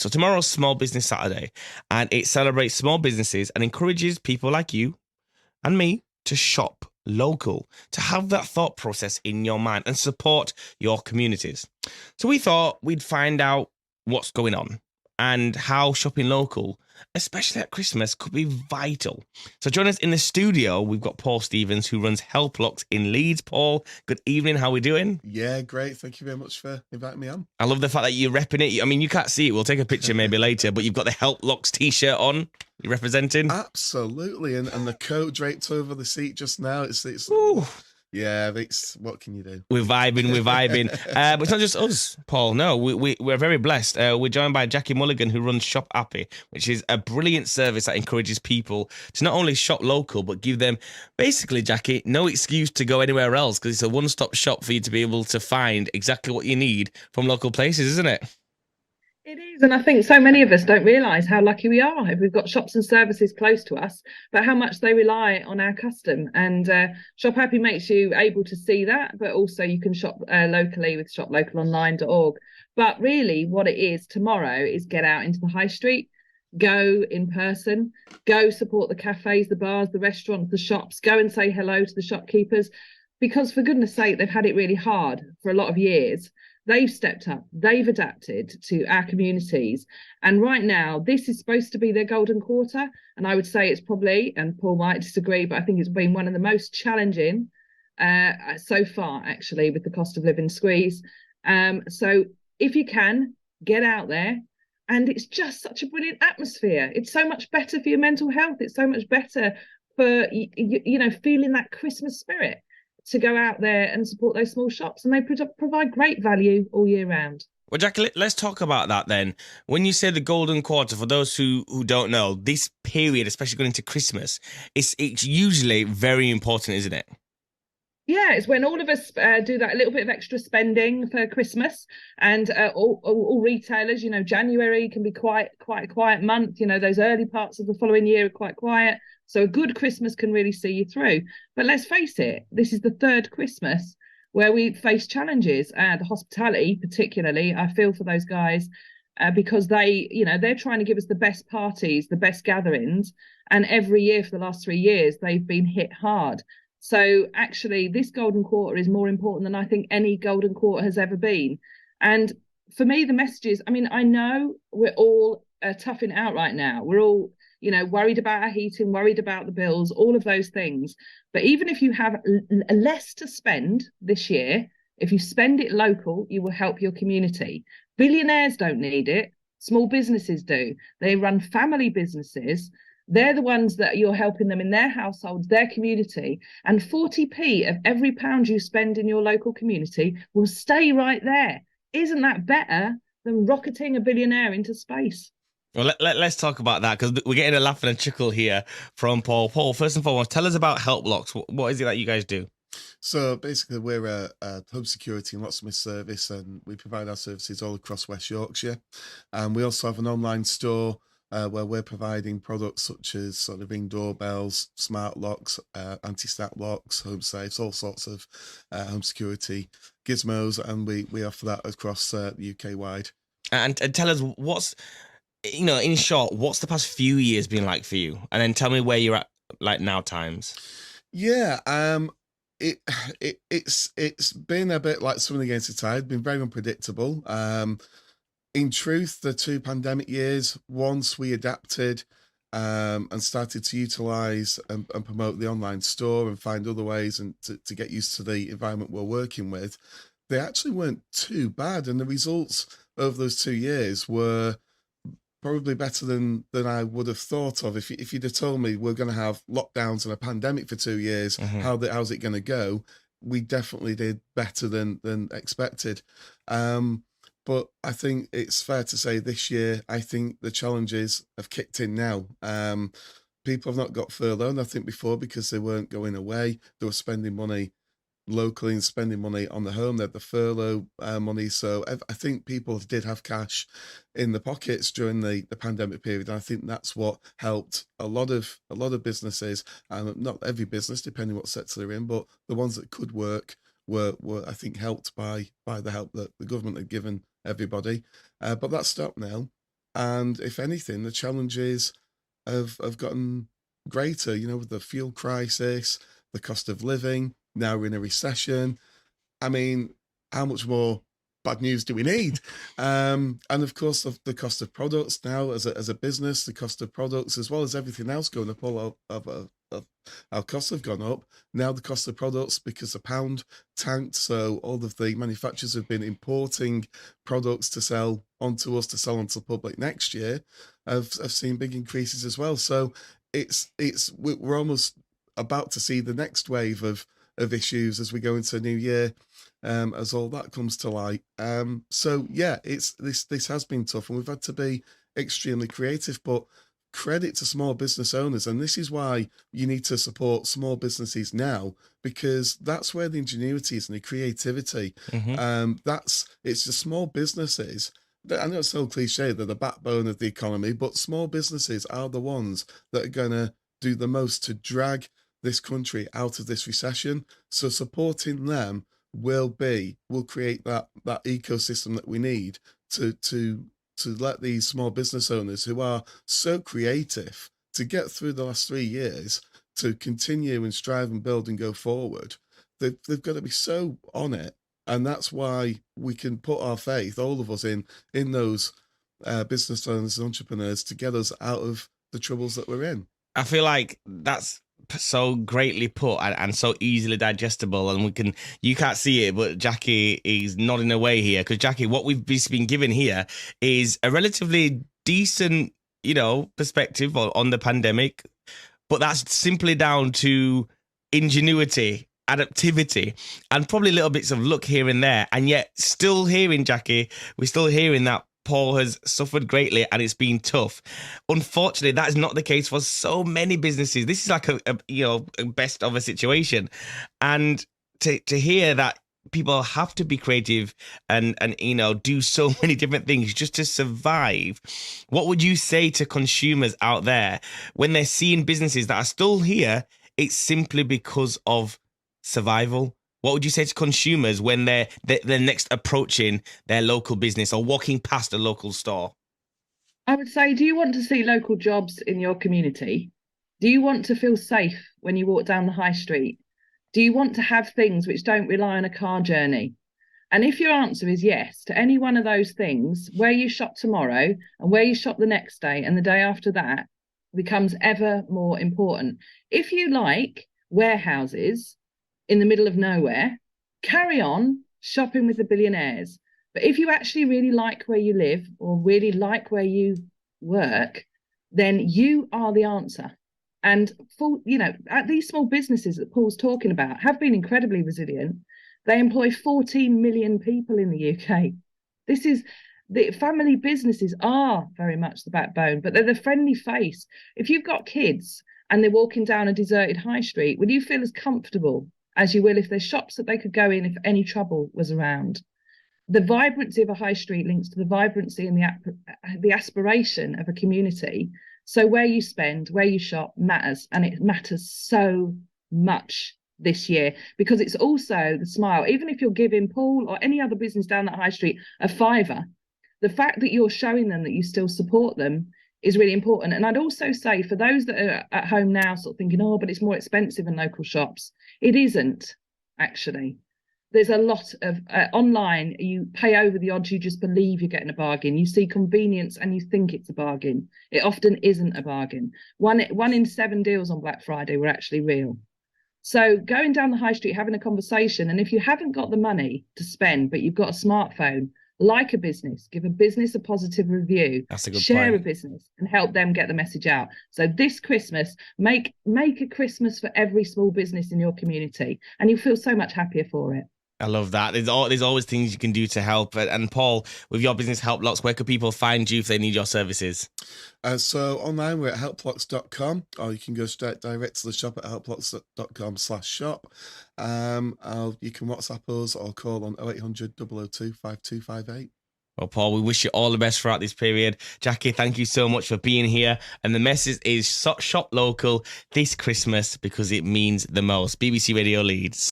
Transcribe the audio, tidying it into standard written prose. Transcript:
So tomorrow's Small Business Saturday, and it celebrates small businesses and encourages people like you and me to shop local, to have that thought process in your mind and support your communities. So we thought we'd find out what's going on and how shopping local, especially at Christmas, could be vital. So join us in the studio. We've got Paul Stevens, who runs Help Locks in Leeds. Paul, good evening. How are we doing? Yeah, great. Thank you very much for inviting me on. I love the fact that you're repping it. I mean, you can't see it. We'll take a picture maybe later, but you've got the Help Locks t-shirt on. You're representing? Absolutely. And the coat draped over the seat just now. It's Ooh. yeah, it's what can you do? We're vibing. But it's not just us, Paul. No, we're very blessed. We're joined by Jackie Mulligan, who runs Shop Happy, which is a brilliant service that encourages people to not only shop local, but give them, basically, Jackie, no excuse to go anywhere else, because it's a one-stop shop for you to be able to find exactly what you need from local places, isn't it? It is, and I think so many of us don't realise how lucky we are if we've got shops and services close to us, but how much they rely on our custom. And Shop Happy makes you able to see that, but also you can shop locally with shoplocalonline.org. But really, what it is tomorrow is get out into the high street, go in person, go support the cafes, the bars, the restaurants, the shops, go and say hello to the shopkeepers, because for goodness sake, they've had it really hard for a lot of years. They've stepped up, they've adapted to our communities. And right now, this is supposed to be their golden quarter. And I would say it's probably, and Paul might disagree, but I think it's been one of the most challenging so far, actually, with the cost of living squeeze. So if you can, get out there. And it's just such a brilliant atmosphere. It's so much better for your mental health. It's so much better for, feeling that Christmas spirit, to go out there and support those small shops, and they provide great value all year round. Well, Jackie, let's talk about that then. When you say the golden quarter, for those who don't know, this period, especially going into Christmas, it's usually very important, isn't it? Yeah, it's when all of us do that little bit of extra spending for Christmas, and all retailers, January can be quite a quiet month. Those early parts of the following year are quite quiet. So a good Christmas can really see you through. But let's face it, this is the third Christmas where we face challenges. The hospitality, particularly, I feel for those guys because they're trying to give us the best parties, the best gatherings. And every year for the last 3 years, they've been hit hard. So actually, this golden quarter is more important than I think any golden quarter has ever been. And for me, the messages, I know we're all toughing out right now. We're all, worried about our heating, worried about the bills, all of those things. But even if you have less to spend this year, if you spend it local, you will help your community. Billionaires don't need it. Small businesses do. They run family businesses. They're the ones that you're helping them in their households, their community. And 40p of every pound you spend in your local community will stay right there. Isn't that better than rocketing a billionaire into space? Well, let's talk about that, because we're getting a laugh and a chuckle here from Paul. Paul, first and foremost, tell us about Help Locks. What is it that you guys do? So basically, we're a home security and locksmith service, and we provide our services all across West Yorkshire. And we also have an online store where we're providing products such as sort of ring doorbells, smart locks, anti-snap locks, home safes, all sorts of home security gizmos, and we offer that across UK wide. And tell us in short, what's the past few years been like for you? And then tell me where you're at, like, now times. Yeah, it's been a bit like swimming against the tide, been very unpredictable. In truth, the 2 pandemic years, once we adapted and started to utilize and promote the online store and find other ways and to get used to the environment we're working with, they actually weren't too bad. And the results over those 2 years were probably better than I would have thought of. If you'd have told me we're going to have lockdowns and a pandemic for 2 years, how's it going to go? We definitely did better than expected. But I think it's fair to say this year, I think the challenges have kicked in now. People have not got furloughed, I think, before, because they weren't going away. They were spending money locally and spending money on the home. They had the furlough money. So I think people did have cash in the pockets during the pandemic period. And I think that's what helped a lot of businesses, and not every business, depending what sector they're in, but the ones that could work were I think helped by the help that the government had given everybody. But that's stopped now. And if anything, the challenges have gotten greater, with the fuel crisis, the cost of living. Now we're in a recession. I mean, how much more bad news do we need? And of course, the cost of products now, as a business, the cost of products, as well as everything else going up, all of our costs have gone up. Now the cost of products, because the pound tanked, so all of the manufacturers have been importing products to sell onto us, to sell onto the public next year, have seen big increases as well. So we're almost about to see the next wave of issues as we go into a new year, as all that comes to light. So yeah, this has been tough, and we've had to be extremely creative. But credit to small business owners, and this is why you need to support small businesses now, because that's where the ingenuity is and the creativity. It's the small businesses. I know it's so cliche, they're the backbone of the economy, but small businesses are the ones that are going to do the most to drag this country out of this recession. So supporting them will create that ecosystem that we need to let these small business owners, who are so creative, to get through the last 3 years, to continue and strive and build and go forward. They've got to be so on it. And that's why we can put our faith, all of us, in those business owners and entrepreneurs, to get us out of the troubles that we're in. I feel like that's so greatly put and so easily digestible, and you can't see it, but Jackie is nodding away here, because Jackie, what we've been given here is a relatively decent, perspective on the pandemic, but that's simply down to ingenuity, adaptivity, and probably little bits of luck here and there. And yet, still hearing Jackie, we're still hearing that Paul has suffered greatly and it's been tough. Unfortunately, that is not the case for so many businesses. This is like a best of a situation. And to hear that people have to be creative and do so many different things just to survive, what would you say to consumers out there when they're seeing businesses that are still here? It's simply because of survival. What would you say to consumers when they're next approaching their local business or walking past a local store? I would say, do you want to see local jobs in your community? Do you want to feel safe when you walk down the high street? Do you want to have things which don't rely on a car journey? And if your answer is yes to any one of those things, where you shop tomorrow and where you shop the next day and the day after that becomes ever more important. If you like warehouses in the middle of nowhere, carry on shopping with the billionaires. But if you actually really like where you live or really like where you work, then you are the answer. And these small businesses that Paul's talking about have been incredibly resilient. They employ 14 million people in the UK. The family businesses are very much the backbone, but they're the friendly face. If you've got kids and they're walking down a deserted high street, will you feel as comfortable as you will if there's shops that they could go in if any trouble was around? The vibrancy of a high street links to the vibrancy and the aspiration of a community. So where you spend, where you shop matters, and it matters so much this year, because it's also the smile. Even if you're giving Paul or any other business down that high street a fiver, the fact that you're showing them that you still support them is really important. And I'd also say, for those that are at home now sort of thinking, oh, but it's more expensive in local shops, it isn't, actually. There's a lot of online, you pay over the odds, you just believe you're getting a bargain. You see convenience and you think it's a bargain. It often isn't a bargain. One in 7 deals on Black Friday were actually real. So going down the high street, having a conversation, and if you haven't got the money to spend, but you've got a smartphone, like a business, give a business a positive review, That's a good share point. a business and help them get the message out. So this Christmas, make a Christmas for every small business in your community, and you'll feel so much happier for it. I love that. There's always things you can do to help. And Paul, with your business Help Locks, where could people find you if they need your services? So online, we're at helplocks.com, or you can go straight direct to the shop at helplocks.com/shop. You can WhatsApp us or call on 0800 002 5258. Well, Paul, we wish you all the best throughout this period. Jackie, thank you so much for being here. And the message is shop local this Christmas because it means the most. BBC Radio Leeds.